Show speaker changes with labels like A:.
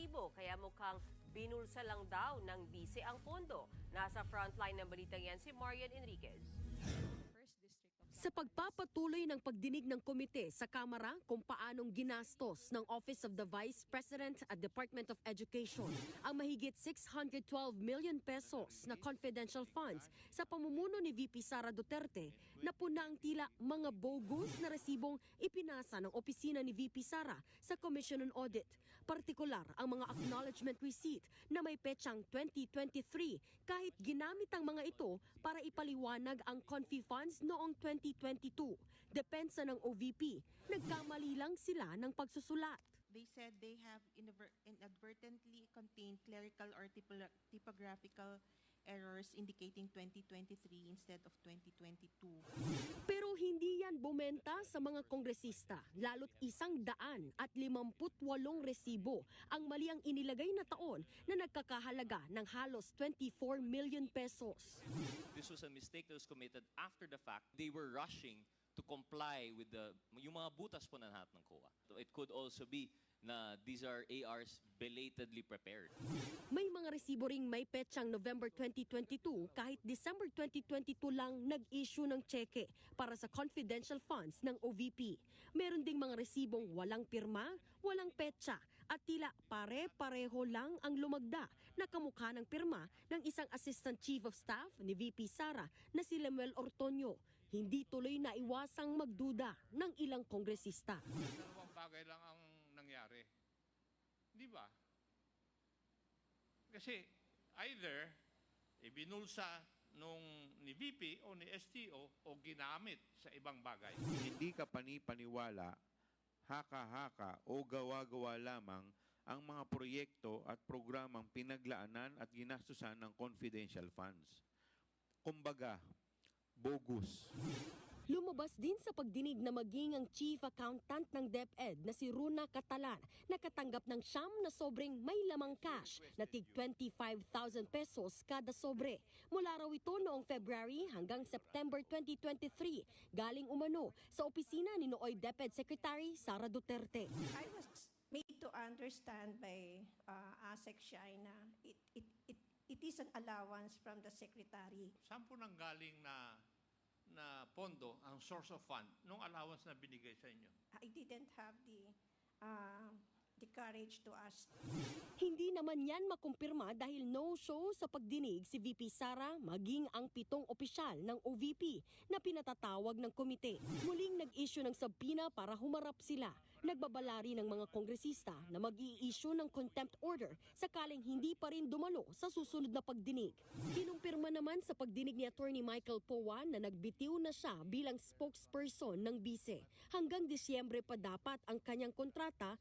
A: resibo kaya mukhang binulsa lang daw ng bise ang pondo. Nasa frontline ng balitang yan si Marian Enriquez.
B: Sa pagpapatuloy ng pagdinig ng komite sa Kamara kung paanong ginastos ng Office of the Vice President at Department of Education ang mahigit 612 million pesos na confidential funds sa pamumuno ni VP Sara Duterte, napuna ang tila mga bogus na resibong ipinasa ng opisina ni VP Sara sa Commission on Audit. Partikular ang mga acknowledgement receipt na may petsang 2023 kahit ginamit ang mga ito para ipaliwanag ang confi funds noong 2022. Depensa ng OVP, nagkamali lang sila ng pagsusulat.
C: They said they have inadvertently contained clerical or typographical errors indicating 2023 instead of 2022.
B: Pero hindi yan bumenta sa mga kongresista, lalo't 158 resibo ang mali ang inilagay na taon na nagkakahalaga ng halos 24 million pesos.
D: This was a mistake that was committed after the fact. They were rushing to comply with yung mga butas po na lahat ng COA. So it could also be na these are ARs belatedly prepared.
B: May mga resibo ring may petsang November 2022 kahit December 2022 lang nag-issue ng tseke para sa confidential funds ng OVP. Meron ding mga resibong walang pirma, walang petsa at tila pare-pareho lang ang lumagda na kamukha ng pirma ng isang Assistant Chief of Staff ni VP Sara na si Lemuel Ortonio. Hindi tuloy na iwasang magduda ng ilang kongresista.
E: Dalawang bagay lang ang nangyari. Di ba? Kasi either ibinulsa nung ni VP o ni STO o ginamit sa ibang bagay.
F: Hindi ka panipaniwala, haka-haka o gawa-gawa lamang ang mga proyekto at programang pinaglaanan at ginastusan ng confidential funds. Kumbaga, bogus.
B: Lumabas din sa pagdinig na maging ang chief accountant ng DepEd na si Runa Catalan nakatanggap ng siyam na sobreng may lamang cash na tig 25,000 pesos kada sobre. Mula raw ito noong February hanggang September 2023 galing umano sa opisina ni nooy DepEd Secretary Sara Duterte.
G: I was made to understand by ASEC China it is an allowance from the Secretary.
E: Saan po nang galing na pondo ang source of fund nung allowance na binigay sa inyo?
G: I didn't have the courage to ask.
B: Hindi naman yan makumpirma dahil no-show sa pagdinig si VP Sara maging ang 7 opisyal ng OVP na pinatatawag ng komite. Muling nag-issue ng subpoena para humarap sila. Nagbabala rin ng mga kongresista na mag-i-issue ng contempt order sakaling hindi pa rin dumalo sa susunod na pagdinig. Kinumpirma naman sa pagdinig ni Attorney Michael Powan na nagbitiw na siya bilang spokesperson ng bise. Hanggang Disyembre pa dapat ang kanyang kontrata